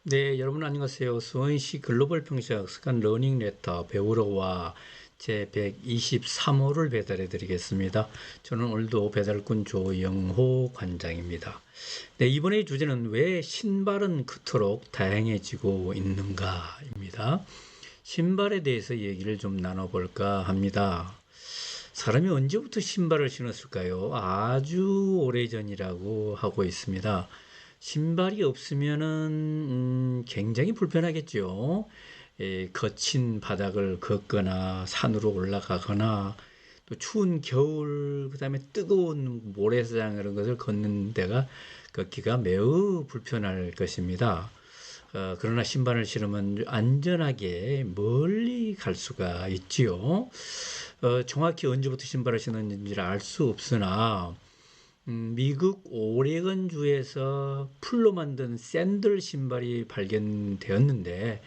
네, 여러분 안녕하세요. 수원시 글로벌 평시학습관 러닝 레터 배우러와 제 123호를 배달해 드리겠습니다. 저는 오늘도 배달꾼 조영호 관장입니다. 네, 이번의 주제는 왜 신발은 그토록 다양해지고 있는가입니다. 신발에 대해서 얘기를 좀 나눠볼까 합니다. 사람이 언제부터 신발을 신었을까요? 아주 오래전이라고 하고 있습니다. 신발이 없으면은 굉장히 불편하겠죠. 거친 바닥을 걷거나 산으로 올라가거나 또 추운 겨울 그다음에 뜨거운 모래사장 이런 것을 걷기가 매우 불편할 것입니다. 그러나 신발을 신으면 안전하게 멀리 갈 수가 있지요. 정확히 언제부터 신발을 신었는지를 알 수 없으나 미국 오레건주에서 풀로 만든 샌들 신발이 발견되었는데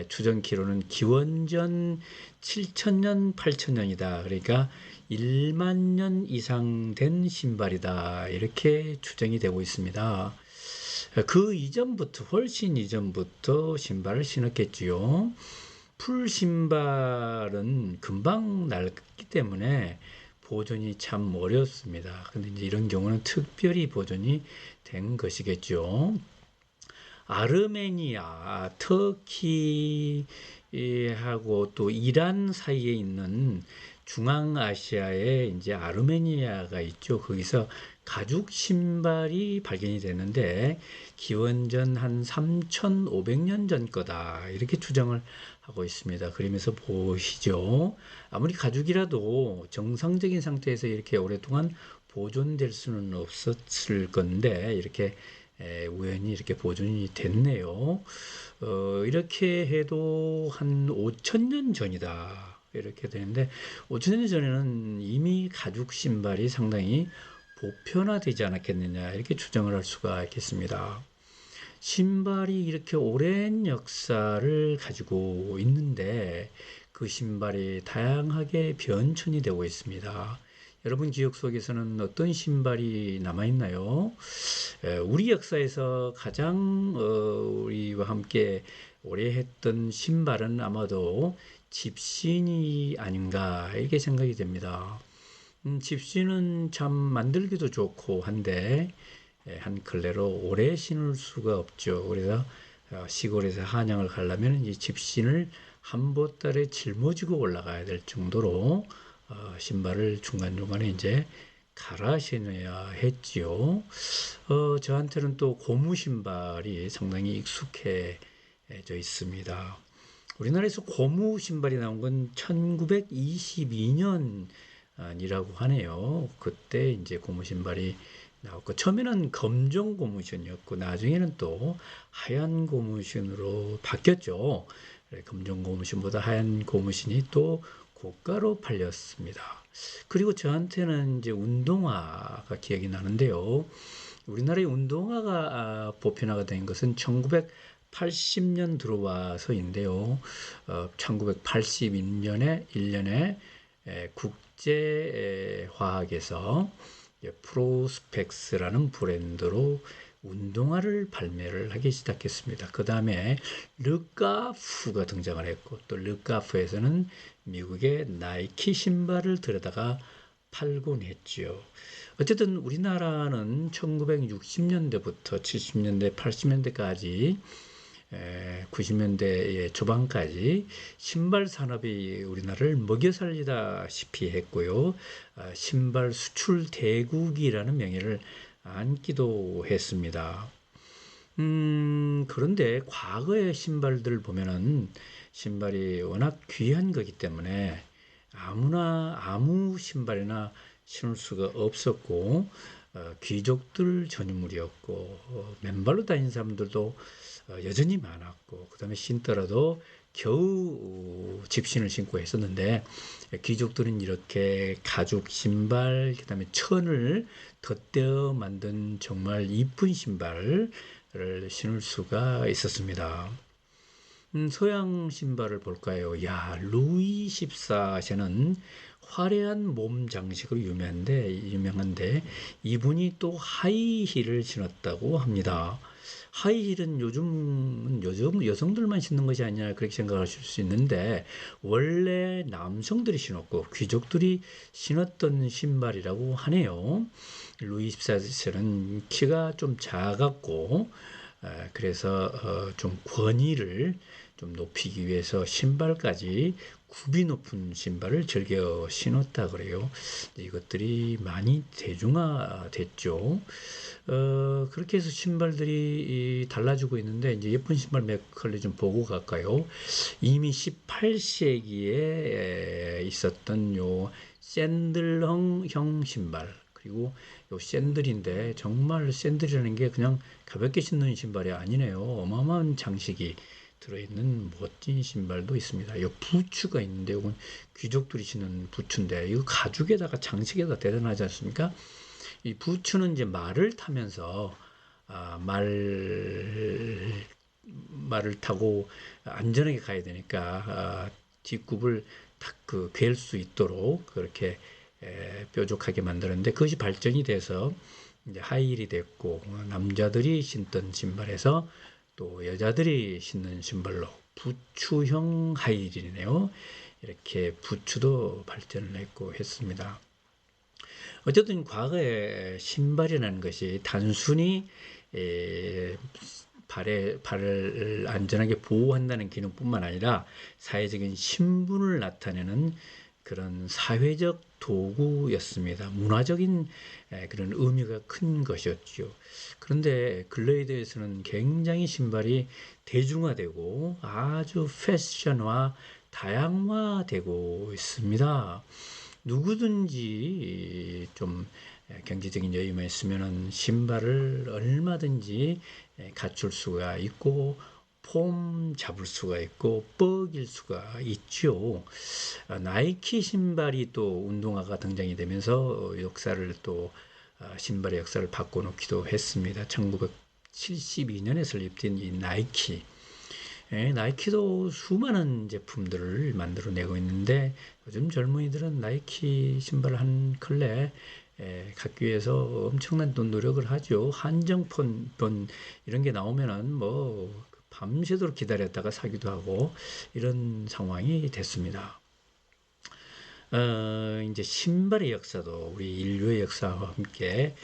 추정키로는 기원전 7천년, 8천년이다. 그러니까 1만 년 이상 된 신발이다. 이렇게 추정이 되고 있습니다. 그 이전부터, 훨씬 이전부터 신발을 신었겠지요. 풀 신발은 금방 낡기 때문에 보존이 참 어렵습니다. 근데 이제 이런 경우는 특별히 보존이 된 것이겠죠. 아르메니아, 터키하고 또 이란 사이에 있는 중앙아시아에 이제 아르메니아가 있죠. 거기서 가죽 신발이 발견이 되는데 기원전 한 3,500년 전 거다. 이렇게 추정을 하고 있습니다. 그러면서 보시죠. 아무리 가죽이라도 정상적인 상태에서 이렇게 오랫동안 보존될 수는 없었을 건데 이렇게 우연히 이렇게 보존이 됐네요. 이렇게 해도 한 5천 년 전이다. 이렇게 되는데 5천 년 전에는 이미 가죽 신발이 상당히 보편화되지 않았겠느냐 이렇게 추정을 할 수가 있겠습니다. 신발이 이렇게 오랜 역사를 가지고 있는데 그 신발이 다양하게 변천이 되고 있습니다. 여러분 기억 속에서는 어떤 신발이 남아있나요? 우리 역사에서 가장 우리와 함께 오래 했던 신발은 아마도 집신이 아닌가 이렇게 생각이 됩니다. 집신은 참 만들기도 좋고 한데 한 걸레로 오래 신을 수가 없죠. 그래서 시골에서 한양을 가려면 이 집신을 한 보따리에 짊어지고 올라가야 될 정도로 신발을 중간중간에 이제 갈아 신어야 했지요. 저한테는 또 고무 신발이 상당히 익숙해져 있습니다. 우리나라에서 고무 신발이 나온 건 1922년이라고 하네요. 그때 이제 고무 신발이 나왔고, 처음에는 검정 고무신이었고, 나중에는 또 하얀 고무신으로 바뀌었죠. 검정 고무신보다 하얀 고무신이 또 고가로 팔렸습니다. 그리고 저한테는 이제 운동화가 기억이 나는데요. 우리나라의 운동화가 보편화가 된 것은 1980년 들어와서인데요. 1982년에 1년에 국제화학에서 프로스펙스라는 브랜드로 운동화를 발매를 하기 시작했습니다. 그 다음에 르카프가 등장을 했고 또 르카프에서는 미국의 나이키 신발을 들여다가 팔곤 했지요. 어쨌든 우리나라는 1960년대부터 70년대, 80년대까지 90년대 초반까지 신발 산업이 우리나라를 먹여 살리다시피 했고요. 신발 수출 대국이라는 명예를 안기도 했습니다. 그런데 과거의 신발들 보면은 신발이 워낙 귀한 거기 때문에 아무나 아무 신발이나 신을 수가 없었고 귀족들 전유물이었고 맨발로 다니는 사람들도 여전히 많았고 그다음에 신더라도 겨우 집신을 신고 했었는데 귀족들은 이렇게 가죽 신발 그다음에 천을 덧대어 만든 정말 이쁜 신발을 신을 수가 있었습니다. 서양 신발을 볼까요? 야, 루이 14세는 화려한 몸 장식으로 유명한데 이분이 또 하이힐을 신었다고 합니다. 하이힐은 요즘 여성들만 신는 것이 아니라 그렇게 생각하실 수 있는데 원래 남성들이 신었고 귀족들이 신었던 신발이라고 하네요. 루이 14세는 키가 좀 작았고 그래서 좀 권위를 좀 높이기 위해서 신발까지 굽이 높은 신발을 즐겨 신었다 그래요. 이것들이 많이 대중화됐죠. 그렇게 해서 신발들이 달라지고 있는데 이제 예쁜 신발 몇 컬레 좀 보고 갈까요? 이미 18세기에 있었던 요 샌들형 신발 그리고 요 샌들인데 정말 샌들이라는 게 그냥 가볍게 신는 신발이 아니네요. 어마어마한 장식이 들어있는 멋진 신발도 있습니다. 요 부츠가 있는데 이건 귀족들이 신는 부츠인데 이거 가죽에다가 장식에다가 대단하지 않습니까? 이 부츠는 이제 말을 타면서 아, 말을 타고 안전하게 가야 되니까 뒷굽을 탁 괸 수 있도록 그렇게 뾰족하게 만드는데 그것이 발전이 돼서 이제 하이힐이 됐고 남자들이 신던 신발에서 또 여자들이 신는 신발로 부츠형 하이힐이네요. 이렇게 부츠도 발전을 했고 했습니다. 어쨌든 과거에 신발이라는 것이 단순히 발을 안전하게 보호한다는 기능뿐만 아니라 사회적인 신분을 나타내는 그런 사회적 도구였습니다. 문화적인 그런 의미가 큰 것이었죠. 그런데 근래에 대해서는 굉장히 신발이 대중화되고 아주 패션화, 다양화되고 있습니다. 누구든지 좀 경제적인 여유만 있으면 신발을 얼마든지 갖출 수가 있고 폼 잡을 수가 있고 뻐길 수가 있죠. 나이키 신발이 또 운동화가 등장이 되면서 역사를 또 신발의 역사를 바꿔놓기도 했습니다. 1972년에 설립된 이 나이키. 나이키도 수많은 제품들을 만들어내고 있는데 요즘 젊은이들은 나이키 신발 한 컬레 갖기 위해서 엄청난 노력을 하죠. 한정폰 이런 게 나오면은 뭐 밤새도록 기다렸다가 사기도 하고 이런 상황이 됐습니다. 이제 신발의 역사도 우리 인류의 역사와 함께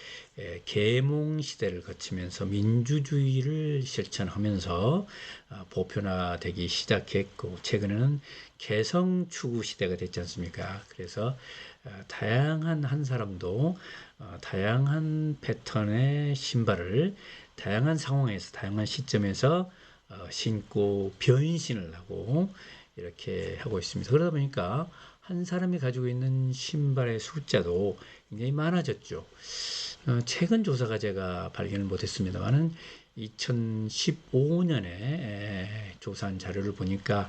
계몽 시대를 거치면서 민주주의를 실천하면서 보편화되기 시작했고 최근에는 개성 추구 시대가 됐지 않습니까? 그래서 다양한 한 사람도 다양한 패턴의 신발을 다양한 상황에서 다양한 시점에서 신고 변신을 하고 이렇게 하고 있습니다. 그러다 보니까 한 사람이 가지고 있는 신발의 숫자도 굉장히 많아졌죠. 최근 조사가 제가 발견을 못했습니다만은 2015년에 조사한 자료를 보니까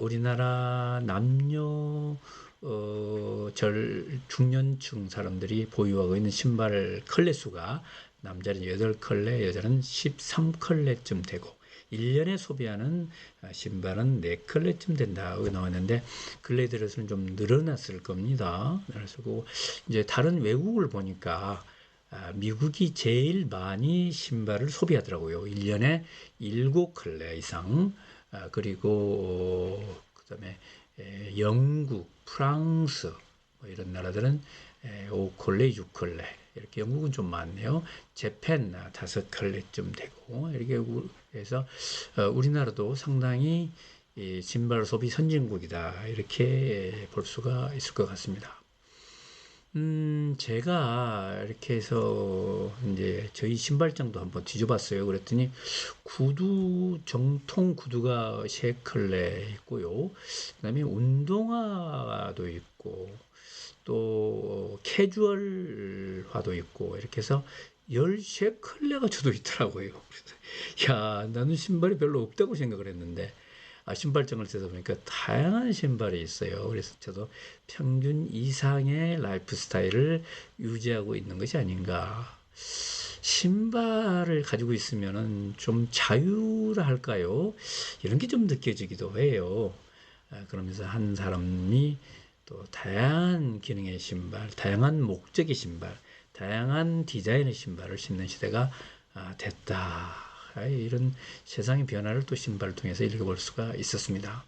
우리나라 남녀 중년층 사람들이 보유하고 있는 신발 컬레 수가 남자는 8컬레, 여자는 13컬레쯤 되고 1년에 소비하는 신발은 4컬레쯤 된다고 나왔는데 근래 들어서는 좀 늘어났을 겁니다. 그래서 이제 다른 외국을 보니까 미국이 제일 많이 신발을 소비하더라고요. 1년에 7컬레 이상. 그리고 그다음에 영국, 프랑스 뭐 이런 나라들은 5컬레, 6컬레 이렇게 영국은 좀 많네요. 재팬 5컬레쯤 되고 이렇게 해서 우리나라도 상당히 신발 소비 선진국이다 이렇게 볼 수가 있을 것 같습니다. 제가 이렇게 해서 이제 저희 신발장도 한번 뒤져봤어요. 그랬더니 정통 구두가 3컬레 있고요. 그다음에 운동화도 있고 또 캐주얼화도 있고 이렇게 해서 13컬레가 저도 있더라고요. 그래서 야, 나는 신발이 별로 없다고 생각을 했는데 신발장을 찾아보니까 다양한 신발이 있어요. 그래서 저도 평균 이상의 라이프 스타일을 유지하고 있는 것이 아닌가. 신발을 가지고 있으면 좀 자유라 할까요? 이런 게 좀 느껴지기도 해요. 그러면서 한 사람이 또 다양한 기능의 신발, 다양한 목적의 신발, 다양한 디자인의 신발을 신는 시대가 됐다. 이런 세상의 변화를 또 신발을 통해서 읽어볼 수가 있었습니다.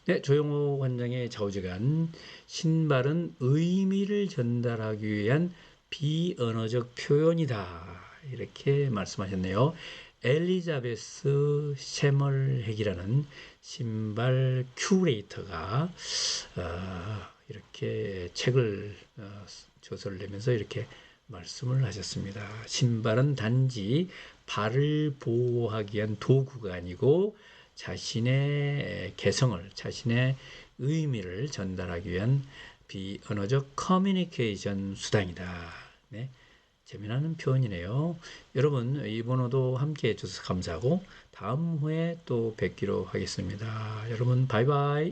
네, 조용호 관장의 좌우지간 신발은 의미를 전달하기 위한 비언어적 표현이다. 이렇게 말씀하셨네요. 엘리자베스 셰멀핵이라는 신발 큐레이터가 이렇게 책을 저서를 내면서 이렇게 말씀을 하셨습니다. 신발은 단지 발을 보호하기 위한 도구가 아니고 자신의 개성을, 자신의 의미를 전달하기 위한 비언어적 커뮤니케이션 수단이다. 네, 재미나는 표현이네요. 여러분, 이번호도 함께 해주셔서 감사하고 다음 후에 또 뵙기로 하겠습니다. 여러분, 바이바이.